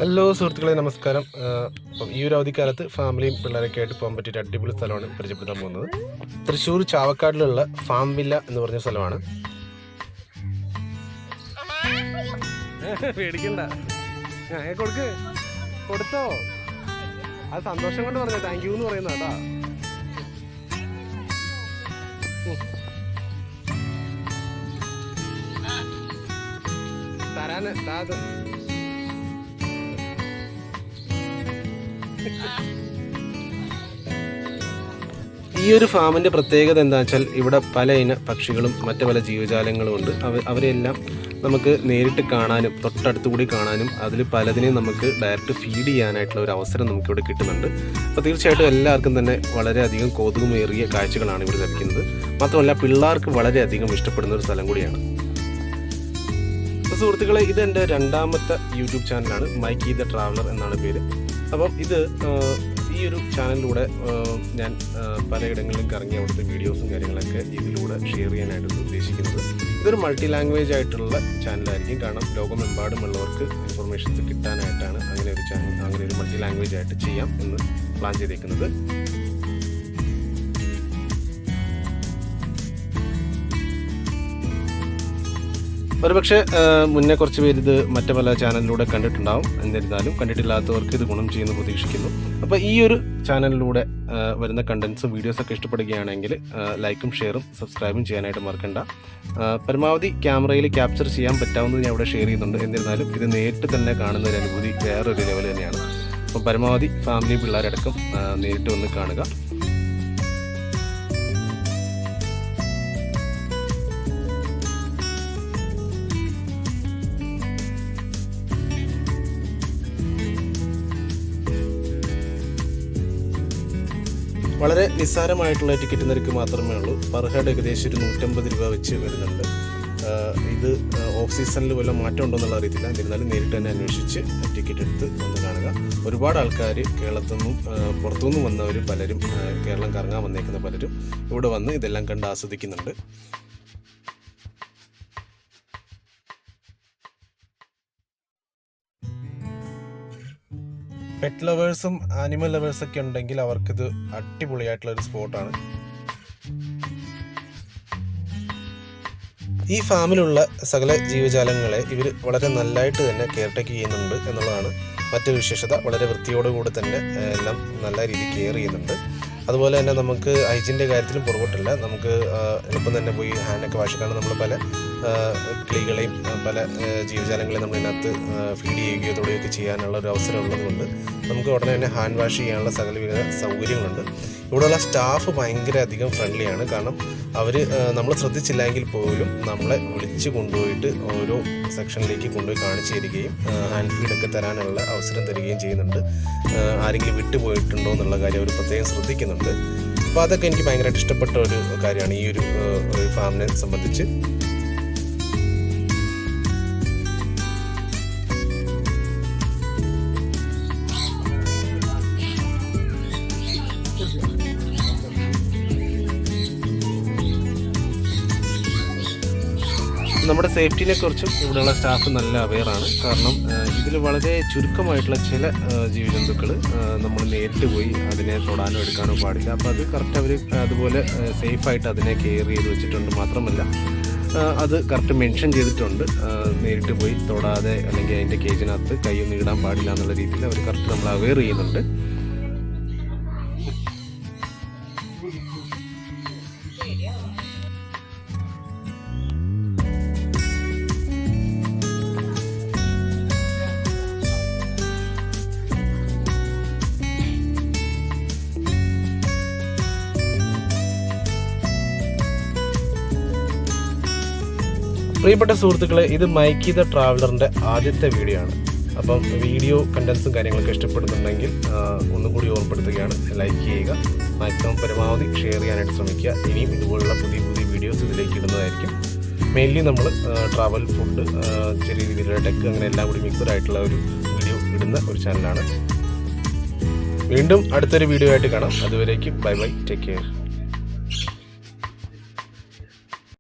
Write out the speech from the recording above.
Hello സുഹൃത്തുക്കളെ, നമസ്കാരം. അപ്പം ഈ ഒരു അവധിക്കാലത്ത് ഫാമിലിയും പിള്ളേരൊക്കെ ആയിട്ട് പോകാൻ പറ്റിയ അടിപൊളി സ്ഥലമാണ് പരിചയപ്പെടുത്താൻ പോകുന്നത്. തൃശ്ശൂർ ചാവക്കാടിലുള്ള ഫാം വില്ല എന്ന് പറഞ്ഞ സ്ഥലമാണ്. പേടിക്കണ്ട, കൊടുത്തോ. അത് സന്തോഷം കൊണ്ട് പറഞ്ഞ താങ്ക് യു എന്ന് പറയുന്ന കേട്ടാ. തരാന് ഈ ഒരു ഫാമിൻ്റെ പ്രത്യേകത എന്താണെന്ന് വെച്ചാൽ ഇവിടെ പല ഇന പക്ഷികളും മറ്റു പല ജീവജാലങ്ങളും ഉണ്ട്. അവരെല്ലാം നമുക്ക് നേരിട്ട് കാണാനും തൊട്ടടുത്ത് കൂടി കാണാനും അതിൽ പലതിനെയും നമുക്ക് ഡയറക്റ്റ് ഫീഡ് ചെയ്യാനായിട്ടുള്ള ഒരു അവസരം നമുക്കിവിടെ കിട്ടുന്നുണ്ട്. അപ്പോൾ തീർച്ചയായിട്ടും എല്ലാവർക്കും തന്നെ വളരെയധികം കൗതുകമേറിയ കാഴ്ചകളാണ് ഇവിടെ ലഭിക്കുന്നത്. മാത്രമല്ല പിള്ളേർക്ക് വളരെയധികം ഇഷ്ടപ്പെടുന്ന ഒരു സ്ഥലം കൂടിയാണ്. സുഹൃത്തുക്കളെ, ഇതെൻ്റെ രണ്ടാമത്തെ യൂട്യൂബ് ചാനലാണ്. മൈക്കി ദ ട്രാവലർ എന്നാണ് പേര്. അപ്പം ഈ ഒരു ചാനലിലൂടെ ഞാൻ പലയിടങ്ങളിലും കറങ്ങി അവിടുത്തെ വീഡിയോസും കാര്യങ്ങളൊക്കെ ഇതിലൂടെ ഷെയർ ചെയ്യാനായിട്ട് ഉദ്ദേശിക്കുന്നത്. ഇതൊരു മൾട്ടി ലാംഗ്വേജ് ആയിട്ടുള്ള ചാനലായിരിക്കും. കാരണം ലോകമെമ്പാടുമുള്ളവർക്ക് ഇൻഫർമേഷൻസ് കിട്ടാനായിട്ടാണ് അങ്ങനെ ഒരു മൾട്ടി ലാംഗ്വേജ് ആയിട്ട് ചെയ്യാം എന്ന് പ്ലാൻ ചെയ്തേക്കുന്നത്. ഒരുപക്ഷെ മുന്നേ കുറച്ച് പേര് ഇത് മറ്റു പല ചാനലിലൂടെ കണ്ടിട്ടുണ്ടാവും. എന്നിരുന്നാലും കണ്ടിട്ടില്ലാത്തവർക്ക് ഇത് ഗുണം ചെയ്യുന്നു പ്രതീക്ഷിക്കുന്നു. അപ്പോൾ ഈ ഒരു ചാനലിലൂടെ വരുന്ന കണ്ടൻസും വീഡിയോസൊക്കെ ഇഷ്ടപ്പെടുകയാണെങ്കിൽ ലൈക്കും ഷെയറും സബ്സ്ക്രൈബും ചെയ്യാനായിട്ട് മറക്കണ്ട. പരമാവധി ക്യാമറയിൽ ക്യാപ്ചർ ചെയ്യാൻ പറ്റാവുന്നത് ഞാൻ ഇവിടെ ഷെയർ ചെയ്യുന്നുണ്ട്. എന്നിരുന്നാലും ഇത് നേരിട്ട് തന്നെ കാണുന്ന ഒരു അനുഭൂതി വേറൊരു ലെവൽ തന്നെയാണ്. അപ്പം പരമാവധി ഫാമിലി പിള്ളേരടക്കം നേരിട്ട് വന്ന് കാണുക. വളരെ നിസ്സാരമായിട്ടുള്ള ടിക്കറ്റ് നിരക്ക് മാത്രമേ ഉള്ളൂ. പെർ ഹെഡ് ഏകദേശം ഒരു 150 രൂപ വെച്ച് വരുന്നുണ്ട്. ഇത് ഓഫ് സീസണിൽ വല്ല മാറ്റം ഉണ്ടോ എന്നുള്ള അറിയത്തില്ല. എന്നിരുന്നാലും നേരിട്ട് തന്നെ അന്വേഷിച്ച് ടിക്കറ്റ് എടുത്ത് വന്ന് കാണുക. ഒരുപാട് ആൾക്കാർ കേരളത്തിൽ നിന്നും പുറത്തുനിന്നും വന്നവരും പലരും, കേരളം കറങ്ങാൻ വന്നേക്കുന്ന പലരും ഇവിടെ വന്ന് ഇതെല്ലാം കണ്ട് ആസ്വദിക്കുന്നുണ്ട്. പെറ്റ് ലവേഴ്സും ആനിമൽ ലവേഴ്സൊക്കെ ഉണ്ടെങ്കിൽ അവർക്കിത് അടിപൊളിയായിട്ടുള്ളൊരു സ്പോട്ടാണ്. ഈ ഫാമിലുള്ള സകല ജീവജാലങ്ങളെ ഇവർ വളരെ നല്ലതായിട്ട് തന്നെ കെയർ ടേക്ക് ചെയ്യുന്നുണ്ട് എന്നുള്ളതാണ് മറ്റൊരു വിശേഷത. വളരെ വൃത്തിയോടുകൂടി തന്നെ എല്ലാം നല്ല രീതിയിൽ കെയർ ചെയ്യുന്നുണ്ട്. അതുപോലെ തന്നെ നമുക്ക് ഹൈജീൻ്റെ കാര്യത്തിലും പുറകോട്ടില്ല. നമുക്ക് എളുപ്പം തന്നെ പോയി ഹാൻഡൊക്കെ വാഷിക്കാണ്. നമ്മൾ പല കിളികളെയും പല ജീവജാലങ്ങളെയും നമ്മളിതിനകത്ത് ഫീഡ് ചെയ്യുകയോ തൊടുകയൊക്കെ ചെയ്യാനുള്ള ഒരു അവസരം ഉള്ളതുകൊണ്ട് നമുക്ക് ഉടനെ തന്നെ ഹാൻഡ് വാഷ് ചെയ്യാനുള്ള സകലവിധ സൗകര്യങ്ങളുണ്ട്. ഇവിടെയുള്ള സ്റ്റാഫ് ഭയങ്കര അധികം ഫ്രണ്ട്ലിയാണ്. കാരണം അവർ നമ്മൾ ശ്രദ്ധിച്ചില്ലെങ്കിൽ പോലും നമ്മളെ വിളിച്ച് കൊണ്ടുപോയിട്ട് ഓരോ സെക്ഷനിലേക്ക് കൊണ്ടുപോയി കാണിച്ചു തരികയും ഹാൻഡ് ഫീഡൊക്കെ തരാനുള്ള അവസരം തരികയും ചെയ്യുന്നുണ്ട്. ആരെങ്കിലും വിട്ടുപോയിട്ടുണ്ടോ എന്നുള്ള കാര്യം അവർ പ്രത്യേകം ശ്രദ്ധിക്കുന്നുണ്ട്. അപ്പോൾ അതൊക്കെ എനിക്ക് ഭയങ്കരമായിട്ട് ഇഷ്ടപ്പെട്ട ഒരു കാര്യമാണ് ഈ ഒരു ഫാമിനെ സംബന്ധിച്ച്. നമ്മുടെ സേഫ്റ്റിനെ കുറിച്ചും ഇവിടെയുള്ള സ്റ്റാഫ് നല്ല അവെയറാണ്. കാരണം ഇതിൽ വളരെ ചുരുക്കമായിട്ടുള്ള ചില ജീവജന്തുക്കൾ നമ്മൾ നേരിട്ട് പോയി അതിനെ തൊടാനോ എടുക്കാനോ പാടില്ല. അപ്പോൾ അത് കറക്റ്റ് അവർ അതുപോലെ സേഫായിട്ട് അതിനെ കെയർ ചെയ്ത് വെച്ചിട്ടുണ്ട്. മാത്രമല്ല അത് കറക്റ്റ് മെൻഷൻ ചെയ്തിട്ടുണ്ട്. നേരിട്ട് പോയി തൊടാതെ അല്ലെങ്കിൽ അതിൻ്റെ കേജിനകത്ത് കൈയൊന്നും ഇടാൻ പാടില്ല എന്നുള്ള രീതിയിൽ അവർ കറക്റ്റ് നമ്മൾ അവെയർ ചെയ്യുന്നുണ്ട്. പ്രിയപ്പെട്ട സുഹൃത്തുക്കളെ, ഇത് മൈക്കി ദ ട്രാവലറിൻ്റെ ആദ്യത്തെ വീഡിയോ ആണ്. അപ്പം വീഡിയോ കണ്ടൻസും കാര്യങ്ങളൊക്കെ ഇഷ്ടപ്പെടുന്നുണ്ടെങ്കിൽ ഒന്നും കൂടി ഓർമ്മപ്പെടുത്തുകയാണ്, ലൈക്ക് ചെയ്യുക, മാക്സിമം പരമാവധി ഷെയർ ചെയ്യാനായിട്ട് ശ്രമിക്കുക. ഇനിയും ഇതുപോലുള്ള പുതിയ പുതിയ വീഡിയോസ് ഇതിലേക്ക് ഇടുന്നതായിരിക്കും. മെയിൻലി നമ്മൾ ട്രാവൽ, ഫുഡ്, ചെറിയ രീതിയിലുള്ള ടെക്ക്, അങ്ങനെ എല്ലാം കൂടി മിക്സഡ് ആയിട്ടുള്ള ഒരു വീഡിയോ ഇടുന്ന ഒരു ചാനലാണ്. വീണ്ടും അടുത്തൊരു വീഡിയോ ആയിട്ട് കാണാം. അതുവരേക്കും ബൈ ബൈ, ടേക്ക് കെയർ.